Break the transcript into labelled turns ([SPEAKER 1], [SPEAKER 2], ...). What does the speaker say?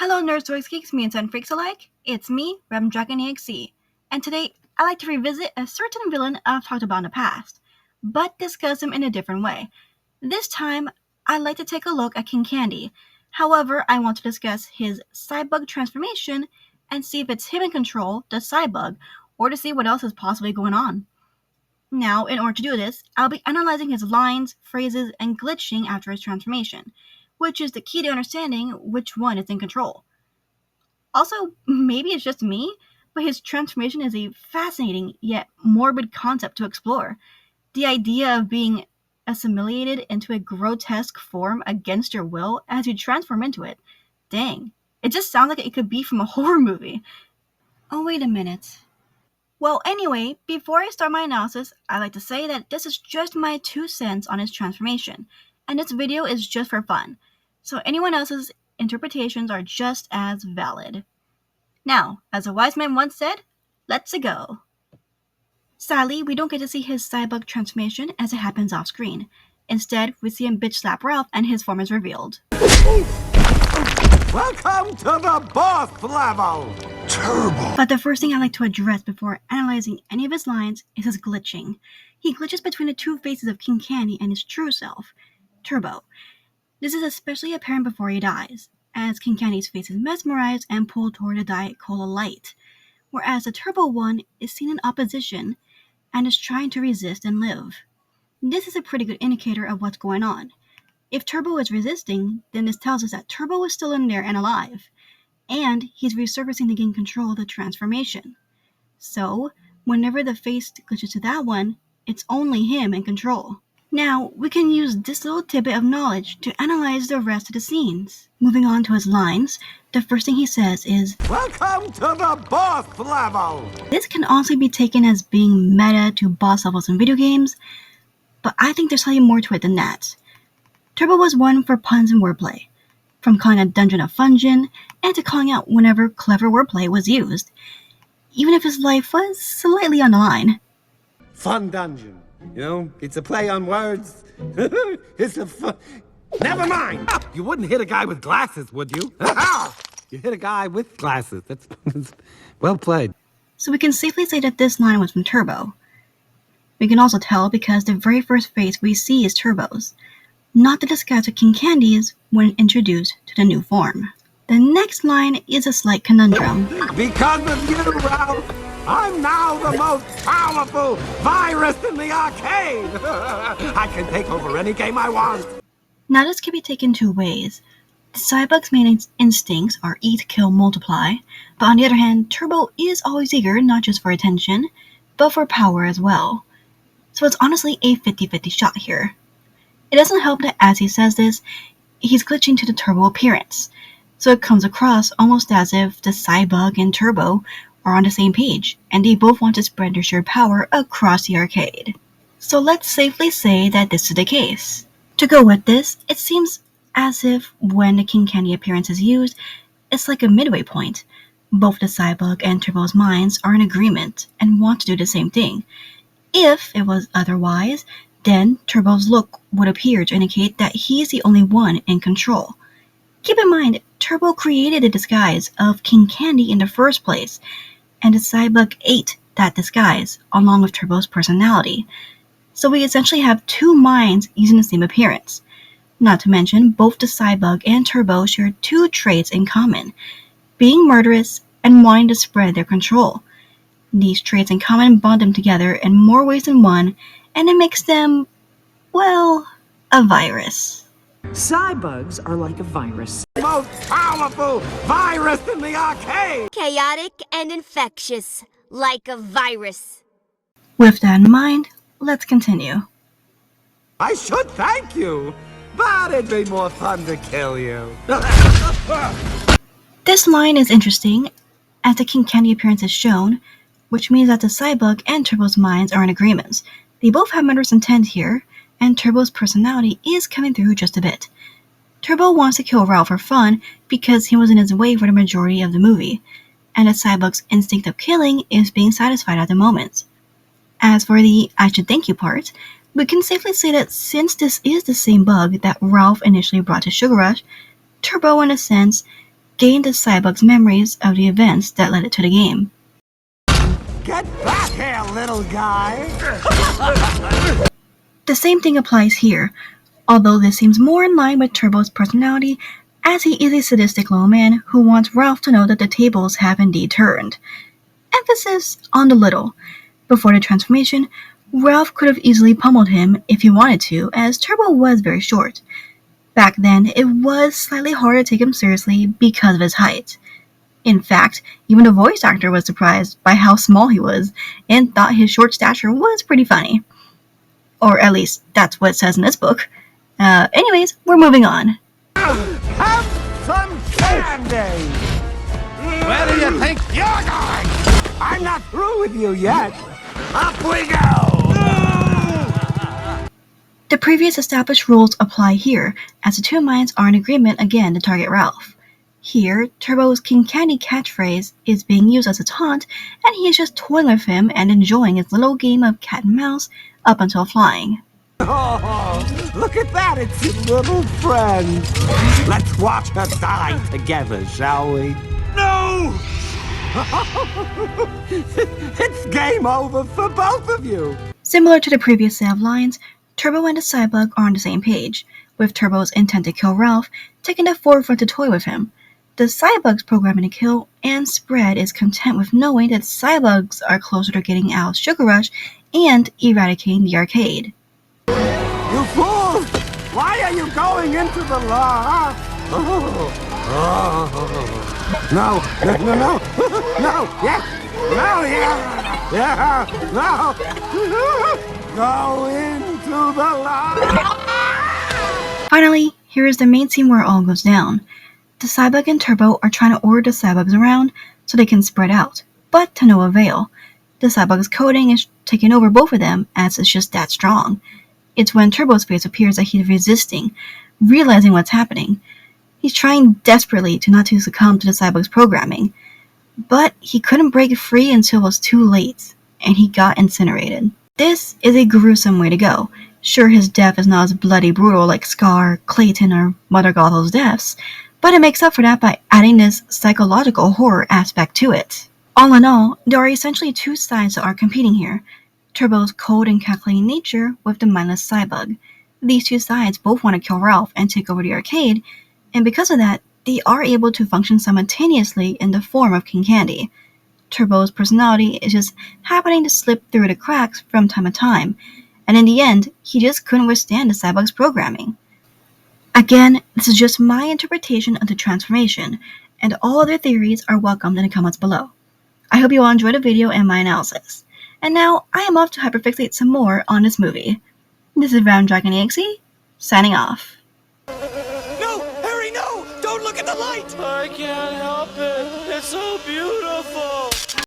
[SPEAKER 1] Hello nerds, dorks, geeks, mutants, and freaks alike. It's me, RandomDragon.EXE, and today I like to revisit a certain villain I've talked about in the past, but discuss him in a different way. This time, I'd like to take a look at King Candy. However, I want to discuss his Cybug transformation and see if it's him in control, the Cybug, or to see what else is possibly going on. Now, in order to do this, I'll be analyzing his lines, phrases, and glitching after his transformation, which is the key to understanding which one is in control. Also, maybe it's just me, but his transformation is a fascinating yet morbid concept to explore. The idea of being assimilated into a grotesque form against your will as you transform into it. Dang, it just sounds like it could be from a horror movie. Oh, wait a minute. Well, anyway, before I start my analysis, I'd like to say that this is just my 2 cents on his transformation, and this video is just for fun, so anyone else's interpretations are just as valid. Now, as a wise man once said, let's go. Sadly, we don't get to see his Cybug transformation as it happens off screen. Instead, we see him bitch slap Ralph and his form is revealed.
[SPEAKER 2] Welcome to the boss level! Turbo!
[SPEAKER 1] But the first thing I like to address before analyzing any of his lines is his glitching. He glitches between the two faces of King Candy and his true self, Turbo. This is especially apparent before he dies, as King Candy's face is mesmerized and pulled toward a Diet Cola light, whereas the Turbo one is seen in opposition and is trying to resist and live. This is a pretty good indicator of what's going on. If Turbo is resisting, then this tells us that Turbo is still in there and alive, and he's resurfacing to gain control of the transformation. So, whenever the face glitches to that one, it's only him in control. Now, we can use this little tidbit of knowledge to analyze the rest of the scenes. Moving on to his lines, the first thing he says is,
[SPEAKER 2] Welcome to the boss level!
[SPEAKER 1] This can also be taken as being meta to boss levels in video games, but I think there's slightly more to it than that. Turbo was one for puns and wordplay, from calling a dungeon a fungeon, and to calling out whenever clever wordplay was used, even if his life was slightly on the line.
[SPEAKER 2] Fun dungeon. You know, it's a play on words. It's a fun... Never mind! You wouldn't hit a guy with glasses, would you? You hit a guy with glasses. That's well played.
[SPEAKER 1] So we can safely say that this line was from Turbo. We can also tell because the very first face we see is Turbo's, not the disguise of King Candy's when introduced to the new form. The next line is a slight conundrum.
[SPEAKER 2] Because of you, Ralph, I'm now the most powerful virus in the arcade! I can take over any game I want!
[SPEAKER 1] Now this can be taken two ways. The Cybug's main instincts are eat, kill, multiply, but on the other hand, Turbo is always eager not just for attention, but for power as well. So it's honestly a 50-50 shot here. It doesn't help that as he says this, he's glitching to the Turbo appearance, so it comes across almost as if the Cybug and Turbo are on the same page, and they both want to spread their shared power across the arcade. So let's safely say that this is the case. To go with this, it seems as if when the King Candy appearance is used, it's like a midway point. Both the Cybug and Turbo's minds are in agreement and want to do the same thing. If it was otherwise, then Turbo's look would appear to indicate that he's the only one in control. Keep in mind, Turbo created the disguise of King Candy in the first place, and the Cybug ate that disguise along with Turbo's personality. So we essentially have two minds using the same appearance. Not to mention, both the Cybug and Turbo share two traits in common, being murderous and wanting to spread their control. These traits in common bond them together in more ways than one, and it makes them, well, a virus.
[SPEAKER 3] Cybugs are like a virus.
[SPEAKER 2] Most powerful virus in the arcade!
[SPEAKER 4] Chaotic and infectious, like a virus.
[SPEAKER 1] With that in mind, let's continue.
[SPEAKER 2] I should thank you, but it'd be more fun to kill you.
[SPEAKER 1] This line is interesting, as the King Candy appearance is shown, which means that the Cybug and Turbo's minds are in agreement. They both have murderous intent here, and Turbo's personality is coming through just a bit. Turbo wants to kill Ralph for fun because he was in his way for the majority of the movie, and the Cybug's instinct of killing is being satisfied at the moment. As for the I should thank you part, we can safely say that since this is the same bug that Ralph initially brought to Sugar Rush, Turbo, in a sense, gained the Cybug's memories of the events that led it to the game.
[SPEAKER 2] Get back here, little guy!
[SPEAKER 1] The same thing applies here, although this seems more in line with Turbo's personality, as he is a sadistic little man who wants Ralph to know that the tables have indeed turned. Emphasis on the little. Before the transformation, Ralph could have easily pummeled him if he wanted to, as Turbo was very short. Back then, it was slightly harder to take him seriously because of his height. In fact, even the voice actor was surprised by how small he was and thought his short stature was pretty funny. Or at least, that's what it says in this book. Anyways, we're moving on.
[SPEAKER 2] Have some candy! Where do you think you're going? I'm not through with you yet. Up we go!
[SPEAKER 1] The previous established rules apply here, as the two minds are in agreement again to target Ralph. Here, Turbo's King Candy catchphrase is being used as a taunt, and he is just toying with him and enjoying his little game of cat and mouse up until flying.
[SPEAKER 2] Oh, look at that, it's your little friend. Let's watch her die together, shall we? No! It's game over for both of you.
[SPEAKER 1] Similar to the previous set of lines, Turbo and the Cybug are on the same page, with Turbo's intent to kill Ralph taking the forefront to toy with him. The Cybug's programming to kill, and Spread is content with knowing that Cybugs are closer to getting Al's Sugar Rush and eradicating the arcade.
[SPEAKER 2] You fools! Why are you going into the law? No, yes, no, yeah, no. Go into the law.
[SPEAKER 1] Finally, here is the main scene where it all goes down. The Cybug and Turbo are trying to order the Cybugs around so they can spread out, but to no avail. The Cybug's coding is taking over both of them, as it's just that strong. It's when Turbo's face appears that he's resisting, realizing what's happening. He's trying desperately not to succumb to the Cybug's programming, but he couldn't break free until it was too late, and he got incinerated. This is a gruesome way to go. Sure, his death is not as bloody brutal like Scar, Clayton, or Mother Gothel's deaths, but it makes up for that by adding this psychological horror aspect to it. All in all, there are essentially two sides that are competing here. Turbo's cold and calculating nature with the mindless Cybug. These two sides both want to kill Ralph and take over the arcade, and because of that, they are able to function simultaneously in the form of King Candy. Turbo's personality is just happening to slip through the cracks from time to time, and in the end, he just couldn't withstand the Cybug's programming. Again, this is just my interpretation of the transformation, and all other theories are welcomed in the comments below. I hope you all enjoyed the video and my analysis. And now, I am off to hyperfixate some more on this movie. This is RandomDragon.EXE, signing off.
[SPEAKER 5] No! Harry, no! Don't look at the light! I can't help it. It's so beautiful.